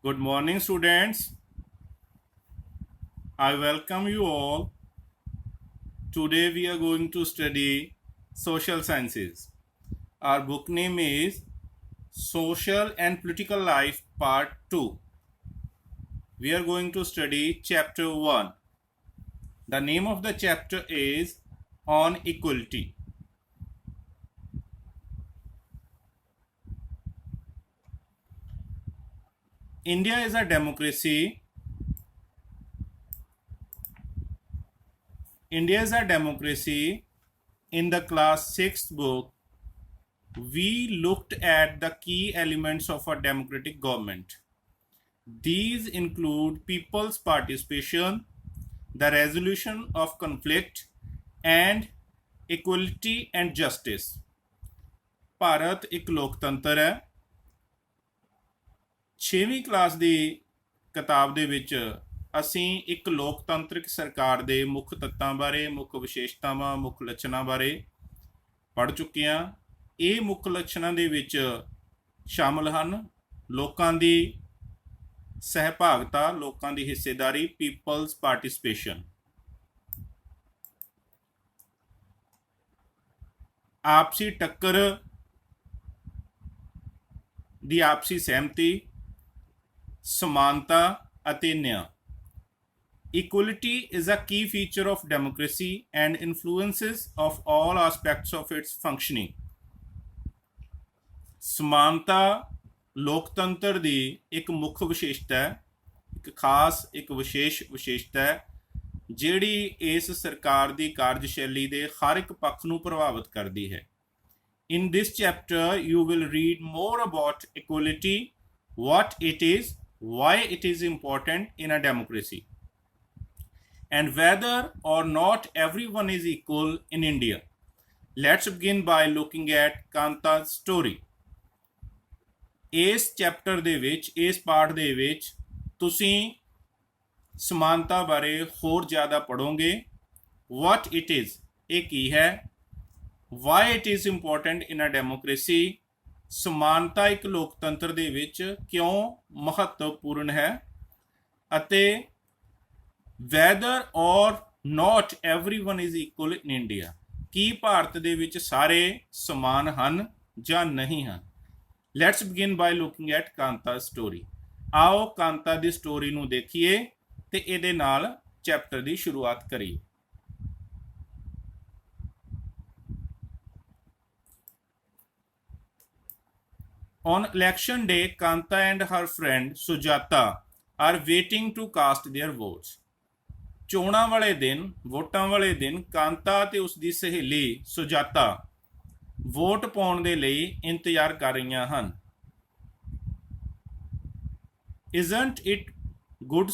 Good morning, students. I welcome you all. Today we are going to study social sciences. Our book name is Social and Political Life Part 2. We are going to study Chapter 1. The name of the chapter is On Equality. India is a democracy. India is a democracy. In the class 6th book, we looked at the key elements of a democratic government. These include people's participation, the resolution of conflict, and equality and justice. Bharat ਇੱਕ ਲੋਕਤੰਤਰ ਹੈ। 6ਵੀਂ class ਦੀ ਕਿਤਾਬ ਦੇ ਵਿੱਚ ਅਸੀਂ ਇੱਕ ਲੋਕਤੰਤਰਿਕ ਸਰਕਾਰ ਦੇ ਮੁੱਖ ਤੱਤਾਂ ਬਾਰੇ, ਮੁੱਖ ਵਿਸ਼ੇਸ਼ਤਾਵਾਂ, ਮੁੱਖ ਲੱਛਣਾਂ ਬਾਰੇ ਪੜ੍ਹ ਚੁੱਕੇ ਹਾਂ। ਇਹ ਮੁੱਖ ਲੱਛਣਾਂ ਦੇ ਵਿੱਚ ਸ਼ਾਮਲ ਹਨ ਲੋਕਾਂ ਦੀ ਸਹਿਭਾਗਤਾ, ਲੋਕਾਂ ਦੀ ਹਿੱਸੇਦਾਰੀ, ਪੀਪਲਸ ਪਾਰਟਿਸਿਪੇਸ਼ਨ, ਆਪਸੀ ਟੱਕਰ ਦੀ ਆਪਸੀ ਸਹਿਮਤੀ, ਸਮਾਨਤਾ ਅਤੇ ਨਿਆਂ। Equality is a key feature of democracy and influences of all aspects of its functioning. ਸਮਾਨਤਾ ਲੋਕਤੰਤਰ ਦੀ ਇੱਕ ਮੁੱਖ ਵਿਸ਼ੇਸ਼ਤਾ ਹੈ, ਇੱਕ ਖਾਸ ਇੱਕ ਵਿਸ਼ੇਸ਼ ਵਿਸ਼ੇਸ਼ਤਾ ਹੈ ਜਿਹੜੀ ਇਸ ਸਰਕਾਰ ਦੀ ਕਾਰਜਸ਼ੈਲੀ ਦੇ ਹਰ ਇੱਕ ਪੱਖ ਨੂੰ ਪ੍ਰਭਾਵਿਤ ਕਰਦੀ ਹੈ। In this chapter, you will read more about equality, what it is, why it is important in a democracy, and whether or not everyone is equal in India. Let's begin by looking at Kanta's story. ਇਸ chapter ਦੇ ਵਿੱਚ, ਇਸ ਪਾਠ ਦੇ ਵਿੱਚ ਤੁਸੀਂ ਸਮਾਨਤਾ ਬਾਰੇ ਹੋਰ ਜ਼ਿਆਦਾ ਪੜ੍ਹੋਗੇ। What it is, ਇਹ ਕੀ ਹੈ। Why it is important in a democracy, ਸਮਾਨਤਾ ਇੱਕ ਲੋਕਤੰਤਰ ਦੇ ਵਿੱਚ ਕਿਉਂ ਮਹੱਤਵਪੂਰਨ ਹੈ, ਅਤੇ whether or not everyone is equal in India, ਕੀ ਭਾਰਤ ਦੇ ਵਿੱਚ ਸਾਰੇ ਸਮਾਨ ਹਨ ਜਾਂ ਨਹੀਂ ਹਨ। Let's begin by looking at Kanta's story. ਆਓ ਕਾਂਤਾ ਦੀ ਸਟੋਰੀ ਨੂੰ ਦੇਖੀਏ ਤੇ ਇਹਦੇ ਨਾਲ ਚੈਪਟਰ ਦੀ ਸ਼ੁਰੂਆਤ ਕਰੀਏ। On election day, Kanta and her friend Sujata are waiting to cast their votes. ਚੋਣਾਂ ਵਾਲੇ ਦਿਨ, ਵੋਟਾਂ ਵਾਲੇ ਦਿਨ ਕਾਂਤਾ ਤੇ ਉਸਦੀ ਸਹੇਲੀ ਸੁਜਾਤਾ ਵੋਟ ਪਾਉਣ ਦੇ ਲਈ ਇੰਤਜ਼ਾਰ ਕਰ ਰਹੀਆਂ ਹਨ। Isn't it good,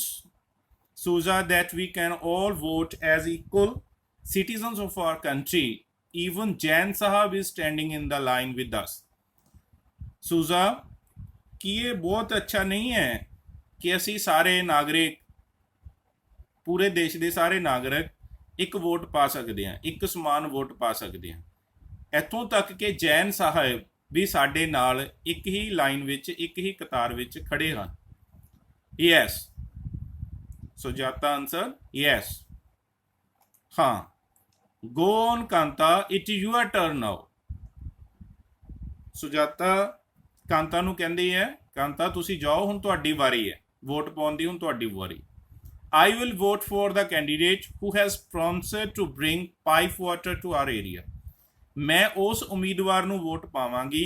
Suja, that we can all vote as equal citizens of our country? Even Jain Sahab is standing in the line with us. Souza, ਕੀ ਇਹ ਬਹੁਤ ਅੱਛਾ ਨਹੀਂ ਹੈ ਕਿ ਅਸੀਂ ਸਾਰੇ ਨਾਗਰਿਕ, ਪੂਰੇ ਦੇਸ਼ ਦੇ ਸਾਰੇ ਨਾਗਰਿਕ ਇੱਕ ਵੋਟ ਪਾ ਸਕਦੇ ਹਾਂ, ਇੱਕ ਸਮਾਨ ਵੋਟ ਪਾ ਸਕਦੇ ਹਾਂ। ਇੱਥੋਂ ਤੱਕ ਕਿ ਜੈਨ ਸਾਹਿਬ ਵੀ ਸਾਡੇ ਨਾਲ ਇੱਕ ਹੀ ਲਾਈਨ ਵਿੱਚ, ਇੱਕ ਹੀ ਕਤਾਰ ਵਿੱਚ ਖੜੇ ਹਨ। Yes, Sujata answer yes. ਹਾਂ, go on Kanta, it is your turn now. Sujata Kanta ਨੂੰ ਕਹਿੰਦੀ ਹੈ, ਕਾਂਤਾ ਤੁਸੀਂ ਜਾਓ, ਹੁਣ ਤੁਹਾਡੀ ਵਾਰੀ ਹੈ ਵੋਟ ਪਾਉਣ ਦੀ, ਹੁਣ ਤੁਹਾਡੀ ਵਾਰੀ। I will vote for the candidate who has promised to bring pipe water to our area. ਮੈਂ ਉਸ ਉਮੀਦਵਾਰ ਨੂੰ ਵੋਟ ਪਾਵਾਂਗੀ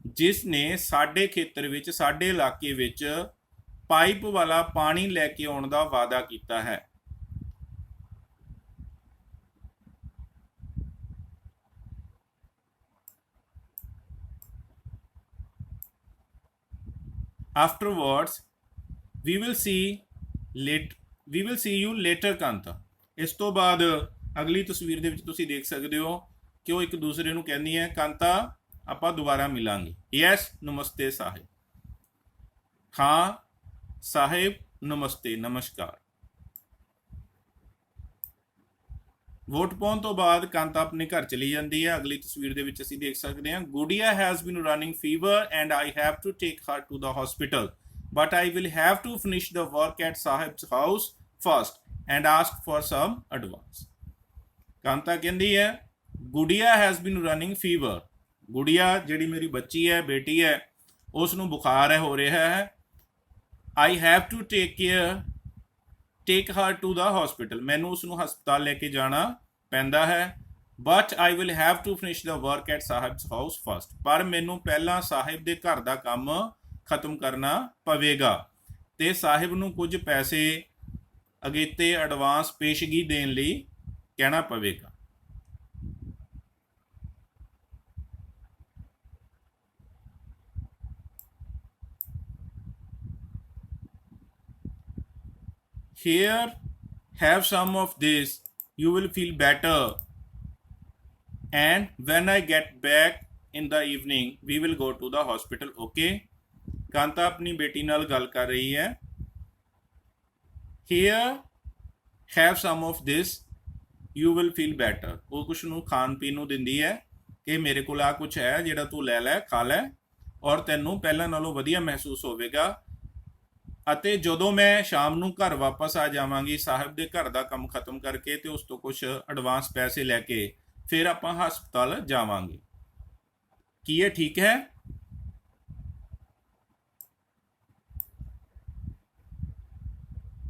ਜਿਸ ਨੇ ਸਾਡੇ ਖੇਤਰ ਵਿੱਚ, ਸਾਡੇ ਇਲਾਕੇ ਵਿੱਚ ਪਾਈਪ ਵਾਲਾ ਪਾਣੀ ਲੈ ਕੇ ਆਉਣ ਦਾ ਵਾਅਦਾ ਕੀਤਾ ਹੈ। Afterwards, we will see you later, Kanta. ਇਸ ਤੋਂ ਬਾਅਦ ਅਗਲੀ ਤਸਵੀਰ ਦੇ ਵਿੱਚ ਤੁਸੀਂ ਦੇਖ ਸਕਦੇ ਹੋ ਕਿ ਉਹ ਇੱਕ ਦੂਸਰੇ ਨੂੰ ਕਹਿੰਦੀ ਹੈ, ਕਾਂਤਾ ਆਪਾਂ ਦੁਬਾਰਾ ਮਿਲਾਂਗੇ। ਯੈਸ, ਨਮਸਤੇ ਸਾਹਿਬ। ਹਾਂ ਸਾਹਿਬ, ਨਮਸਤੇ, ਨਮਸਕਾਰ। ਵੋਟ ਪਾਉਣ ਤੋਂ ਬਾਅਦ ਕਾਂਤਾ ਆਪਣੇ ਘਰ ਚਲੀ ਜਾਂਦੀ ਹੈ। ਅਗਲੀ ਤਸਵੀਰ ਦੇ ਵਿੱਚ ਅਸੀਂ ਦੇਖ ਸਕਦੇ ਹਾਂ, Gudiya has been running fever and I have to take her to the hospital. but I will have to finish the work at Sahib's house first and ask for some advance. Kanta ਕਹਿੰਦੀ ਹੈ ਗੁੜੀਆ ਹੈਜ਼ ਬੀਨ ਰਨਿੰਗ ਫੀਵਰ, ਗੁੜੀਆ ਜਿਹੜੀ ਮੇਰੀ ਬੱਚੀ ਹੈ, ਬੇਟੀ ਹੈ, ਉਸ ਨੂੰ ਬੁਖਾਰ ਹੈ, ਹੋ ਰਿਹਾ ਹੈ। I have to take her to the hospital, ਮੈਨੂੰ ਉਸ ਨੂੰ ਹਸਪਤਾਲ ਲੈ ਕੇ ਜਾਣਾ ਪੈਂਦਾ ਹੈ। But I will have to finish the work at Sahib's house first, ਪਰ ਮੈਨੂੰ ਪਹਿਲਾਂ ਸਾਹਿਬ ਦੇ ਘਰ ਦਾ ਕੰਮ ਖਤਮ ਕਰਨਾ ਪਵੇਗਾ ਤੇ ਸਾਹਿਬ ਨੂੰ ਕੁਝ ਪੈਸੇ ਅਗੇਤੇ ਐਡਵਾਂਸ ਪੇਸ਼ਗੀ ਦੇਣ ਲਈ ਕਹਿਣਾ ਪਵੇਗਾ। Here, have some of this, you will feel better, and when I get back in the evening we will go to the hospital, okay? Kanta ਆਪਣੀ ਬੇਟੀ ਨਾਲ ਗੱਲ ਕਰ ਰਹੀ ਹੈ। Here, have some of this, you will feel better, ਉਹ ਕੁਛ ਨੂੰ ਖਾਣ ਪੀਣ ਨੂੰ ਦਿੰਦੀ ਹੈ ਕਿ ਮੇਰੇ ਕੋਲ ਆ ਕੁਛ ਹੈ ਜਿਹੜਾ ਤੂੰ ਲੈ ਲੈ, ਖਾ ਲੈ, ਔਰ ਤੈਨੂੰ ਪਹਿਲਾਂ ਨਾਲੋਂ ਵਧੀਆ ਮਹਿਸੂਸ ਹੋਵੇਗਾ। ਅਤੇ ਜਦੋਂ ਮੈਂ ਸ਼ਾਮ ਨੂੰ ਘਰ ਵਾਪਸ ਆ ਜਾਵਾਂਗੀ ਸਾਹਿਬ ਦੇ ਘਰ ਦਾ ਕੰਮ ਖਤਮ ਕਰਕੇ ਤੇ ਉਸ ਤੋਂ ਕੁਛ ਐਡਵਾਂਸ ਪੈਸੇ ਲੈ ਕੇ ਫਿਰ ਆਪਾਂ ਹਸਪਤਾਲ ਜਾਵਾਂਗੇ। ਕੀ ਇਹ ਠੀਕ ਹੈ?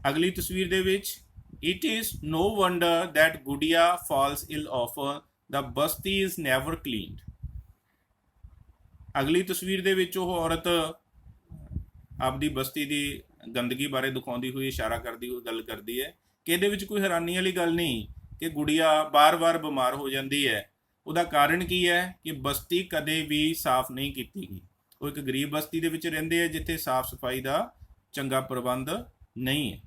ਅਗਲੀ ਤਸਵੀਰ ਦੇ ਵਿੱਚ It is no wonder that Gudiya falls ill often, the basti is never cleaned. ਅਗਲੀ ਤਸਵੀਰ ਦੇ ਵਿੱਚ ਉਹ ਔਰਤ ਆਪਦੀ ਬਸਤੀ ਦੀ ਗੰਦਗੀ ਬਾਰੇ ਦਿਖਾਉਂਦੀ ਹੋਈ ਇਸ਼ਾਰਾ ਕਰਦੀ ਹੋਈ ਗੱਲ ਕਰਦੀ ਹੈ ਕਿ ਇਹਦੇ ਵਿੱਚ ਕੋਈ ਹੈਰਾਨੀ ਵਾਲੀ ਗੱਲ ਨਹੀਂ ਕਿ ਗੁੜੀਆ ਬਾਰ-ਬਾਰ ਬਿਮਾਰ ਹੋ ਜਾਂਦੀ ਹੈ। ਉਹਦਾ ਕਾਰਨ ਕੀ ਹੈ ਕਿ ਬਸਤੀ ਕਦੇ ਵੀ ਸਾਫ਼ ਨਹੀਂ ਕੀਤੀ ਗਈ। ਉਹ ਇੱਕ ਗਰੀਬ ਬਸਤੀ ਦੇ ਵਿੱਚ ਰਹਿੰਦੇ ਆ ਜਿੱਥੇ ਸਾਫ਼ ਸਫਾਈ ਦਾ ਚੰਗਾ ਪ੍ਰਬੰਧ ਨਹੀਂ ਹੈ।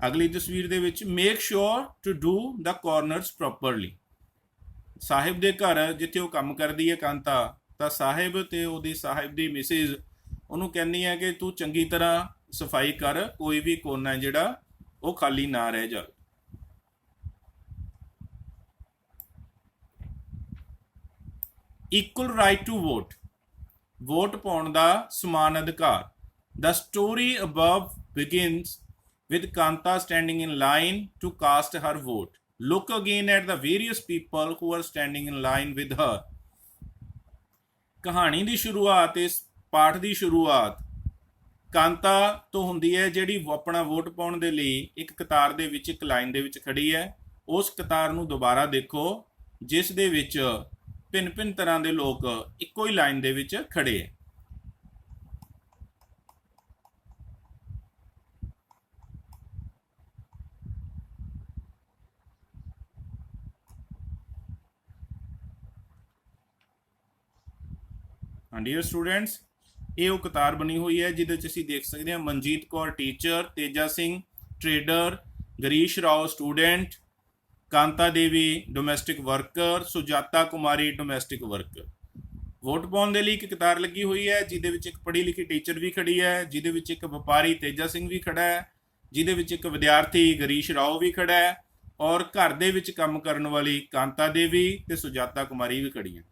ਅਗਲੀ ਤਸਵੀਰ ਦੇ ਵਿੱਚ make sure to do the corners properly. ਸਾਹਿਬ ਦੇ ਘਰ ਜਿੱਥੇ ਉਹ ਕੰਮ ਕਰਦੀ ਹੈ ਕਾਂਤਾ, ਤਾਂ ਸਾਹਿਬ ਤੇ ਉਹਦੀ ਸਾਹਿਬ ਦੀ ਮਿਸਿਸ ਉਹਨੂੰ ਕਹਿੰਦੀ ਹੈ ਕਿ ਤੂੰ ਚੰਗੀ ਤਰ੍ਹਾਂ ਸਫਾਈ ਕਰ, ਕੋਈ ਵੀ ਕੋਨਾ ਜਿਹੜਾ ਉਹ ਖਾਲੀ ਨਾ ਰਹਿ ਜਾਵੇ। Equal right to vote, vote ਪਾਉਣ ਦਾ ਸਮਾਨ ਅਧਿਕਾਰ। The story above begins with Kanta standing in line to cast her vote. Look again at the various people who are standing in line with her. ਕਹਾਣੀ ਦੀ ਸ਼ੁਰੂਆਤ, ਇਸ ਪਾਠ ਦੀ ਸ਼ੁਰੂਆਤ ਕਾਂਤਾ ਤੋਂ ਹੁੰਦੀ ਹੈ ਜਿਹੜੀ ਆਪਣਾ ਵੋਟ ਪਾਉਣ ਦੇ ਲਈ ਇੱਕ ਕਤਾਰ ਦੇ ਵਿੱਚ, ਇੱਕ ਲਾਈਨ ਦੇ ਵਿੱਚ ਖੜੀ ਹੈ। ਉਸ ਕਤਾਰ ਨੂੰ ਦੁਬਾਰਾ ਦੇਖੋ ਜਿਸ ਦੇ ਵਿੱਚ ਭਿੰਨ-ਭਿੰਨ ਤਰ੍ਹਾਂ ਦੇ ਲੋਕ ਇੱਕੋ ਹੀ ਲਾਈਨ ਦੇ ਵਿੱਚ ਖੜੇ ਹੈ। ਡੀਅਰ ਸਟੂਡੈਂਟਸ, ਇਹ ਉਹ ਕਤਾਰ ਬਣੀ ਹੋਈ ਹੈ ਜਿਹਦੇ 'ਚ ਅਸੀਂ ਦੇਖ ਸਕਦੇ ਹਾਂ Manjeet Kaur teacher, Teja Singh trader, Girish Rao student, Kanta Devi domestic worker, Sujata Kumari domestic worker. Vote ਪਾਉਣ ਦੇ ਲਈ ਇੱਕ ਕਤਾਰ ਲੱਗੀ ਹੋਈ ਹੈ ਜਿਹਦੇ ਵਿੱਚ ਇੱਕ ਪੜ੍ਹੀ ਲਿਖੀ ਟੀਚਰ ਵੀ ਖੜੀ ਹੈ, ਜਿਹਦੇ ਵਿੱਚ ਇੱਕ ਵਪਾਰੀ ਤੇਜਾ ਸਿੰਘ ਵੀ ਖੜਾ ਹੈ, ਜਿਹਦੇ ਵਿੱਚ ਇੱਕ ਵਿਦਿਆਰਥੀ ਗਰੀਸ਼ ਰਾਓ ਵੀ ਖੜਾ ਹੈ, ਔਰ ਘਰ ਦੇ ਵਿੱਚ ਕੰਮ ਕਰਨ ਵਾਲੀ ਕਾਂਤਾ ਦੇਵੀ ਤੇ ਸੁਜਾਤਾ ਕੁਮਾਰੀ ਵੀ ਖੜੀ ਹੈ।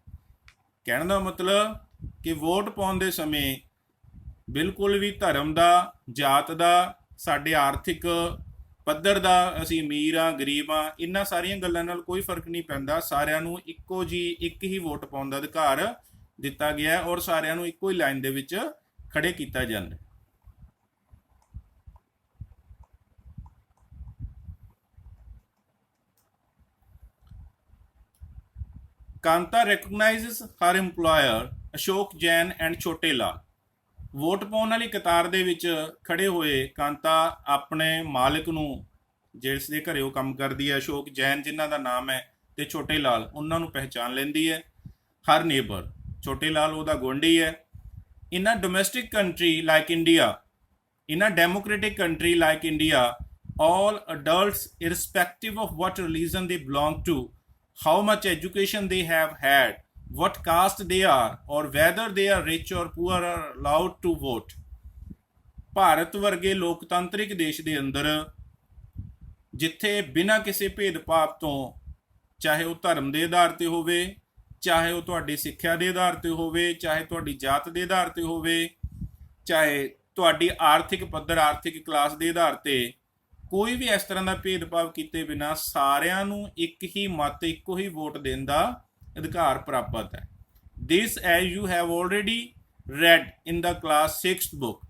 ਕਹਿਣ ਦਾ ਮਤਲਬ ਕਿ ਵੋਟ ਪਾਉਣ ਦੇ ਸਮੇਂ ਬਿਲਕੁਲ ਵੀ ਧਰਮ ਦਾ, ਜਾਤ ਦਾ, ਸਾਡੇ ਆਰਥਿਕ ਪੱਧਰ ਦਾ, ਅਸੀਂ ਅਮੀਰ ਹਾਂ ਗਰੀਬ ਹਾਂ, ਇਹਨਾਂ ਸਾਰੀਆਂ ਗੱਲਾਂ ਨਾਲ ਕੋਈ ਫਰਕ ਨਹੀਂ ਪੈਂਦਾ। ਸਾਰਿਆਂ ਨੂੰ ਇੱਕੋ ਜੀ ਇੱਕ ਹੀ ਵੋਟ ਪਾਉਣ ਦਾ ਅਧਿਕਾਰ ਦਿੱਤਾ ਗਿਆ ਔਰ ਸਾਰਿਆਂ ਨੂੰ ਇੱਕੋ ਹੀ ਲਾਈਨ ਦੇ ਵਿੱਚ ਖੜੇ ਕੀਤਾ ਜਾਂਦਾ। Kanta recognizes her employer Ashok Jain and ਛੋਟੇ ਲਾਲ। ਵੋਟ ਪਾਉਣ ਵਾਲੀ ਕਤਾਰ ਦੇ ਵਿੱਚ ਖੜੇ ਹੋਏ ਕਾਂਤਾ ਆਪਣੇ ਮਾਲਕ ਨੂੰ, ਜਿਸ ਦੇ ਘਰੇ ਉਹ ਕੰਮ ਕਰਦੀ ਹੈ, ਅਸ਼ੋਕ ਜੈਨ ਜਿਨ੍ਹਾਂ ਦਾ ਨਾਮ ਹੈ, ਤੇ ਛੋਟੇ ਲਾਲ, ਉਹਨਾਂ ਨੂੰ ਪਹਿਚਾਨ ਲੈਂਦੀ ਹੈ। ਹਰ ਨੇਬਰ, ਛੋਟੇ ਲਾਲ ਉਹਦਾ ਗੁਆਂਢੀ ਹੈ। In a domestic country like India, in a democratic country like India, all adults irrespective of what religion they belong to, how much education they have had, what caste they are, or whether they are rich or poor are allowed to vote. Bharat ਵਰਗੇ ਲੋਕਤੰਤਰਿਕ ਦੇਸ਼ ਦੇ ਅੰਦਰ ਜਿੱਥੇ ਬਿਨਾਂ ਕਿਸੇ ਭੇਦਭਾਵ ਤੋਂ ਚਾਹੇ ਉਹ ਧਰਮ ਦੇ ਆਧਾਰ ਤੇ ਹੋਵੇ, ਚਾਹੇ ਉਹ ਤੁਹਾਡੀ ਸਿੱਖਿਆ ਦੇ ਆਧਾਰ ਤੇ ਹੋਵੇ, ਚਾਹੇ ਤੁਹਾਡੀ ਜਾਤ ਦੇ ਆਧਾਰ ਤੇ ਹੋਵੇ, ਚਾਹੇ ਤੁਹਾਡੀ ਆਰਥਿਕ ਪੱਧਰ, ਆਰਥਿਕ ਕਲਾਸ ਦੇ ਆਧਾਰ ਤੇ, ਕੋਈ ਵੀ ਇਸ ਤਰ੍ਹਾਂ ਦਾ ਭੇਦਭਾਵ ਕੀਤੇ ਬਿਨਾਂ ਸਾਰਿਆਂ ਨੂੰ ਇੱਕ ਹੀ ਮਤ, ਇੱਕੋ ਹੀ ਵੋਟ ਦੇਣ ਦਾ ਅਧਿਕਾਰ ਪ੍ਰਾਪਤ ਹੈ। This as you have already read in the class 6th book,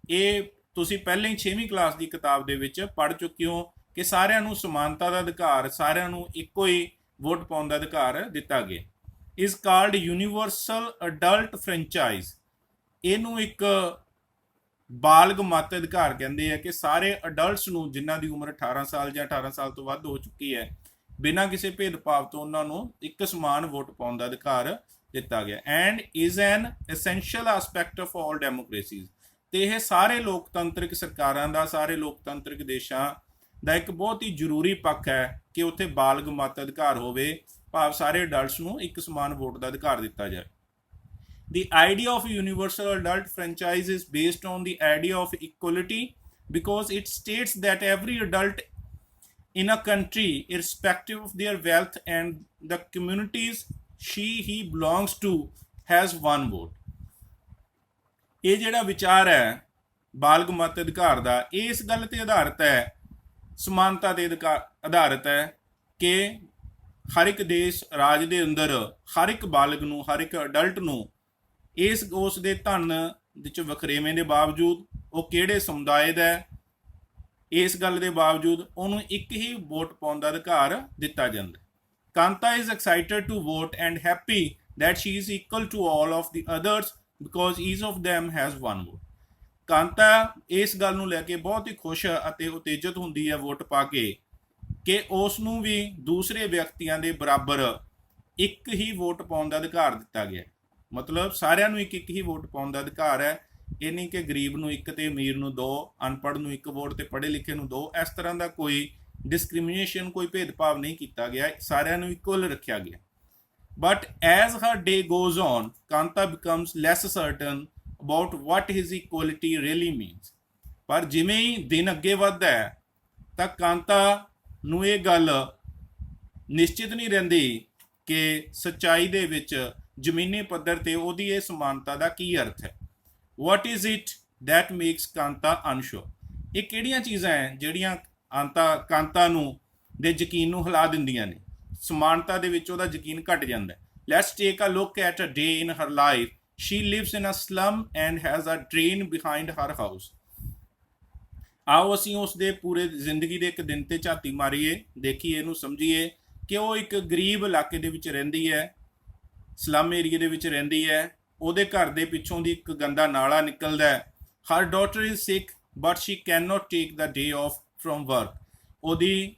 ਇਹ ਤੁਸੀਂ ਪਹਿਲਾਂ ਹੀ 6ਵੀਂ ਕਲਾਸ ਦੀ ਕਿਤਾਬ ਦੇ ਵਿੱਚ ਪੜ੍ਹ ਚੁੱਕੇ ਹੋ ਕਿ ਸਾਰਿਆਂ ਨੂੰ ਸਮਾਨਤਾ ਦਾ ਅਧਿਕਾਰ, ਸਾਰਿਆਂ ਨੂੰ ਇੱਕੋ ਹੀ ਵੋਟ ਪਾਉਣ ਦਾ ਅਧਿਕਾਰ ਦਿੱਤਾ ਗਿਆ। Is called universal adult franchise, ਇਹਨੂੰ ਇੱਕ ਬਾਲਗ ਮਤ ਅਧਿਕਾਰ ਕਹਿੰਦੇ ਆ ਕਿ ਸਾਰੇ ਅਡਲਟਸ ਨੂੰ ਜਿਨ੍ਹਾਂ ਦੀ ਉਮਰ 18 ਸਾਲ ਜਾਂ 18 ਸਾਲ ਤੋਂ ਵੱਧ ਹੋ ਚੁੱਕੀ ਹੈ, ਬਿਨਾਂ ਕਿਸੇ ਭੇਦਭਾਵ ਤੋਂ ਉਹਨਾਂ ਨੂੰ ਇੱਕ ਸਮਾਨ ਵੋਟ ਪਾਉਣ ਦਾ ਅਧਿਕਾਰ ਦਿੱਤਾ ਗਿਆ। And is an essential aspect of all democracies, ਤੇ ਇਹ ਸਾਰੇ ਲੋਕਤੰਤਰਿਕ ਸਰਕਾਰਾਂ ਦਾ, ਸਾਰੇ ਲੋਕਤੰਤਰਿਕ ਦੇਸ਼ਾਂ ਦਾ ਇੱਕ ਬਹੁਤ ਹੀ ਜ਼ਰੂਰੀ ਪੱਖ ਹੈ ਕਿ ਉੱਥੇ ਬਾਲਗ ਮਤ ਅਧਿਕਾਰ ਹੋਵੇ, ਭਾਵ ਸਾਰੇ ਅਡਲਟਸ ਨੂੰ ਇੱਕ ਸਮਾਨ ਵੋਟ ਦਾ ਅਧਿਕਾਰ ਦਿੱਤਾ ਜਾਏ। The idea of universal adult franchise is based on the idea of equality because it states that every adult in a country, irrespective of their wealth and the communities he belongs to, has one vote. ਇਹ ਜਿਹੜਾ ਵਿਚਾਰ ਹੈ ਬਾਲਗ ਮਤ ਅਧਿਕਾਰ ਦਾ, ਇਹ ਇਸ ਗੱਲ ਤੇ ਆਧਾਰਿਤ ਹੈ, ਸਮਾਨਤਾ ਦੇ ਆਧਾਰਿਤ ਹੈ ਕਿ ਹਰ ਇੱਕ ਦੇਸ਼ ਰਾਜ ਦੇ ਅੰਦਰ ਹਰ ਇੱਕ ਬਾਲਗ ਨੂੰ, ਹਰ ਇੱਕ ਅਡਲਟ ਨੂੰ ਉਸ ਦੇ ਧਨ ਵਿੱਚ ਵਖਰੇਵੇਂ ਦੇ ਬਾਵਜੂਦ, ਉਹ ਕਿਹੜੇ ਸਮੁਦਾਇ ਦਾ ਹੈ, ਇਸ ਗੱਲ ਦੇ ਬਾਵਜੂਦ ਉਹਨੂੰ ਇੱਕ ਹੀ ਵੋਟ ਪਾਉਣ ਦਾ ਅਧਿਕਾਰ ਦਿੱਤਾ ਜਾਂਦਾ। Kanta is excited to vote and happy that she is equal to all of the others because each of them has one vote. Kanta ਇਸ ਗੱਲ ਨੂੰ ਲੈ ਕੇ ਬਹੁਤ ਹੀ ਖੁਸ਼ ਅਤੇ ਉਤੇਜਿਤ ਹੁੰਦੀ ਹੈ ਵੋਟ ਪਾ ਕੇ ਕਿ ਉਸ ਨੂੰ ਵੀ ਦੂਸਰੇ ਵਿਅਕਤੀਆਂ ਦੇ ਬਰਾਬਰ ਇੱਕ ਹੀ ਵੋਟ ਪਾਉਣ ਦਾ ਅਧਿਕਾਰ ਦਿੱਤਾ ਗਿਆ। ਮਤਲਬ ਸਾਰਿਆਂ ਨੂੰ ਇੱਕ ਇੱਕ ਹੀ ਵੋਟ ਪਾਉਣ ਦਾ ਅਧਿਕਾਰ ਹੈ। ਇਹ ਨਹੀਂ ਕਿ ਗਰੀਬ ਨੂੰ ਇੱਕ ਤੇ ਅਮੀਰ ਨੂੰ ਦੋ, ਅਨਪੜ੍ਹ ਨੂੰ ਇੱਕ ਵੋਟ ਤੇ ਪੜ੍ਹੇ ਲਿਖੇ ਨੂੰ ਦੋ, ਇਸ ਤਰ੍ਹਾਂ ਦਾ ਕੋਈ ਡਿਸਕ੍ਰਿਮੀਨੇਸ਼ਨ, ਕੋਈ ਭੇਦਭਾਵ ਨਹੀਂ ਕੀਤਾ ਗਿਆ, ਸਾਰਿਆਂ ਨੂੰ ਇਕੁਅਲ ਰੱਖਿਆ ਗਿਆ। But as her day goes on, Kanta becomes less certain about what his equality really means. ਪਰ ਜਿਵੇਂ ਹੀ ਦਿਨ ਅੱਗੇ ਵੱਧਦਾ ਹੈ ਤਾਂ ਕਾਂਤਾ ਨੂੰ ਇਹ ਗੱਲ ਨਿਸ਼ਚਿਤ ਨਹੀਂ ਰਹਿੰਦੀ ਕਿ ਸੱਚਾਈ ਦੇ ਵਿੱਚ ਜ਼ਮੀਨੀ ਪੱਧਰ ਤੇ ਉਹਦੀ ਇਹ ਸਮਾਨਤਾ ਦਾ ਕੀ ਅਰਥ ਹੈ। What is it that makes Kanta unsure, ਇਹ ਕਿਹੜੀਆਂ ਚੀਜ਼ਾਂ ਹੈ ਜਿਹੜੀਆਂ ਕਾਂਤਾ ਨੂੰ ਦੇ ਯਕੀਨ ਨੂੰ ਹਿਲਾ ਦਿੰਦੀਆਂ ਨੇ, ਸਮਾਨਤਾ ਦੇ ਵਿੱਚ ਉਹਦਾ ਯਕੀਨ ਘਟ ਜਾਂਦਾ। Let's take a look at a day in her life. She lives in a slum and has a drain behind her house. ਆਓ ਅਸੀਂ ਉਸ ਦੇ ਪੂਰੇ ਜ਼ਿੰਦਗੀ ਦੇ ਇੱਕ ਦਿਨ ਤੇ ਝਾਤੀ ਮਾਰੀਏ, ਦੇਖੀਏ, ਇਹਨੂੰ ਸਮਝੀਏ ਕਿ ਉਹ ਇੱਕ ਗਰੀਬ ਇਲਾਕੇ ਦੇ ਵਿੱਚ ਰਹਿੰਦੀ ਹੈ, ਸਲਮ ਏਰੀਏ ਦੇ ਵਿੱਚ ਰਹਿੰਦੀ ਹੈ। ਉਹਦੇ ਘਰ ਦੇ ਪਿੱਛੋਂ ਦੀ ਇੱਕ ਗੰਦਾ ਨਾਲਾ ਨਿਕਲਦਾ ਹੈ। Her daughter is sick but she can not take the day off from work. ਉਹਦੀ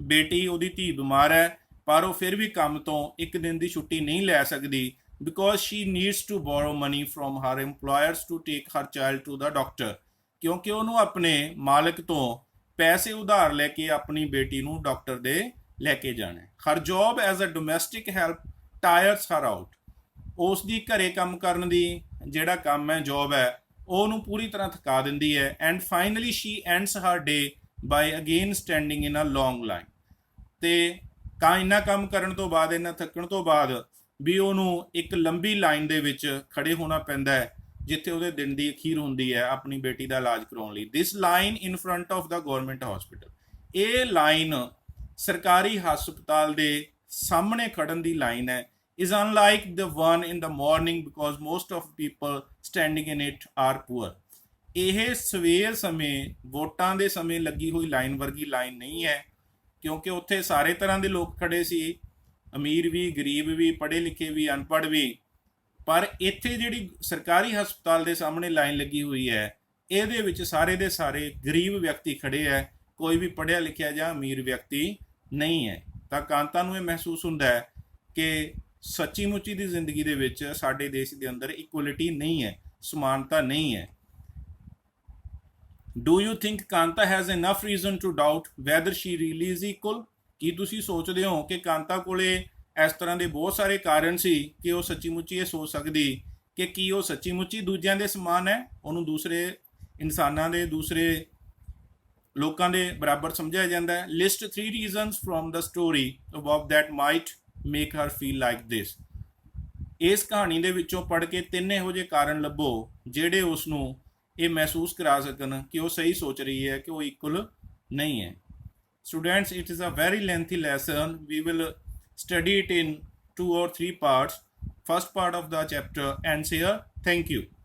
ਬੇਟੀ, ਉਹਦੀ ਧੀ ਬਿਮਾਰ ਹੈ, ਪਰ ਉਹ ਫਿਰ ਵੀ ਕੰਮ ਤੋਂ ਇੱਕ ਦਿਨ ਦੀ ਛੁੱਟੀ ਨਹੀਂ ਲੈ ਸਕਦੀ because she needs to borrow money from her employers to take her child to the doctor, ਕਿਉਂਕਿ ਉਹਨੂੰ ਆਪਣੇ ਮਾਲਕ ਤੋਂ ਪੈਸੇ ਉਧਾਰ ਲੈ ਕੇ ਆਪਣੀ ਬੇਟੀ ਨੂੰ ਡਾਕਟਰ ਦੇ ਲੈ ਕੇ ਜਾਣਾ। Her job as a domestic help tires her out. ਉਸ ਦੀ ਘਰੇ ਕੰਮ ਕਰਨ ਦੀ ਜਿਹੜਾ ਕੰਮ ਹੈ, ਜੌਬ ਹੈ, ਉਹਨੂੰ ਪੂਰੀ ਤਰ੍ਹਾਂ ਥਕਾ ਦਿੰਦੀ ਹੈ। And finally she ends her day by again standing in a long line. ਅਤੇ ਇੰਨਾ ਕੰਮ ਕਰਨ ਤੋਂ ਬਾਅਦ, ਇੰਨਾ ਥੱਕਣ ਤੋਂ ਬਾਅਦ ਵੀ ਉਹਨੂੰ ਇੱਕ ਲੰਬੀ ਲਾਈਨ ਦੇ ਵਿੱਚ ਖੜੇ ਹੋਣਾ ਪੈਂਦਾ ਹੈ ਜਿੱਥੇ ਉਹਦੇ ਦਿਨ ਦੀ ਅਖੀਰ ਹੁੰਦੀ ਹੈ ਆਪਣੀ ਬੇਟੀ ਦਾ ਇਲਾਜ ਕਰਾਉਣ ਲਈ। This line in front of the government hospital, ਇਹ ਲਾਈਨ ਸਰਕਾਰੀ ਹਸਪਤਾਲ ਦੇ ਸਾਹਮਣੇ ਖੜਨ ਦੀ ਲਾਈਨ ਹੈ। is unlike the one in the morning because most of people standing in it are poor। ਇਹ ਸਵੇਰ ਸਮੇਂ ਵੋਟਾਂ ਦੇ ਸਮੇਂ ਲੱਗੀ ਹੋਈ ਲਾਈਨ ਵਰਗੀ ਲਾਈਨ ਨਹੀਂ ਹੈ, ਕਿਉਂਕਿ ਉੱਥੇ ਸਾਰੇ ਤਰ੍ਹਾਂ ਦੇ ਲੋਕ ਖੜੇ ਸੀ, ਅਮੀਰ ਵੀ, ਗਰੀਬ ਵੀ, ਪੜ੍ਹੇ ਲਿਖੇ ਵੀ, ਅਨਪੜ੍ਹ ਵੀ। ਪਰ ਇੱਥੇ ਜਿਹੜੀ ਸਰਕਾਰੀ ਹਸਪਤਾਲ ਦੇ ਸਾਹਮਣੇ ਲਾਈਨ ਲੱਗੀ ਹੋਈ ਹੈ, ਇਹਦੇ ਵਿੱਚ ਸਾਰੇ ਦੇ ਸਾਰੇ ਗਰੀਬ ਵਿਅਕਤੀ ਖੜੇ ਹੈ, ਕੋਈ ਵੀ ਪੜ੍ਹਿਆ ਲਿਖਿਆ ਜਾਂ ਅਮੀਰ ਵਿਅਕਤੀ ਨਹੀਂ ਹੈ। ਤਾਂ ਕਾਂਤਾ ਨੂੰ ਇਹ ਮਹਿਸੂਸ ਹੁੰਦਾ ਹੈ ਕਿ ਸੱਚੀ ਮੁੱਚੀ ਦੀ ਜ਼ਿੰਦਗੀ ਦੇ ਵਿੱਚ ਸਾਡੇ ਦੇਸ਼ ਦੇ ਅੰਦਰ ਇਕੁਅਲਿਟੀ ਨਹੀਂ ਹੈ, ਸਮਾਨਤਾ ਨਹੀਂ ਹੈ। Do you think Kanta has enough reason to doubt whether she really is equal? ਕੀ ਤੁਸੀਂ ਸੋਚਦੇ ਹੋ ਕਿ ਕਾਂਤਾ ਕੋਲੇ ਇਸ ਤਰ੍ਹਾਂ ਦੇ ਬਹੁਤ ਸਾਰੇ ਕਾਰਨ ਸੀ ਕਿ ਉਹ ਸੱਚੀ ਮੁੱਚੀ ਇਹ ਸੋਚ ਸਕਦੀ ਕਿ ਕੀ ਉਹ ਸੱਚੀ ਮੁੱਚੀ ਦੂਜਿਆਂ ਦੇ ਸਮਾਨ ਹੈ, ਉਹਨੂੰ ਦੂਸਰੇ ਇਨਸਾਨਾਂ ਦੇ, ਦੂਸਰੇ ਲੋਕਾਂ ਦੇ ਬਰਾਬਰ ਸਮਝਿਆ ਜਾਂਦਾ ਹੈ। List 3 reasons from the story above that might make her feel like this. ਇਸ ਕਹਾਣੀ ਦੇ ਵਿੱਚੋਂ ਪੜ੍ਹ ਕੇ 3 ਇਹੋ ਜਿਹੇ ਕਾਰਨ ਲੱਭੋ ਜਿਹੜੇ ਉਸ ਨੂੰ ਇਹ ਮਹਿਸੂਸ ਕਰਾ ਸਕਣ ਕਿ ਉਹ ਸਹੀ ਸੋਚ ਰਹੀ ਹੈ, ਕਿ ਉਹ ਇਕੁਅਲ ਨਹੀਂ ਹੈ। Students, it is a very lengthy lesson. We will study it in 2 or 3 parts. First part of the chapter ends here. Thank you.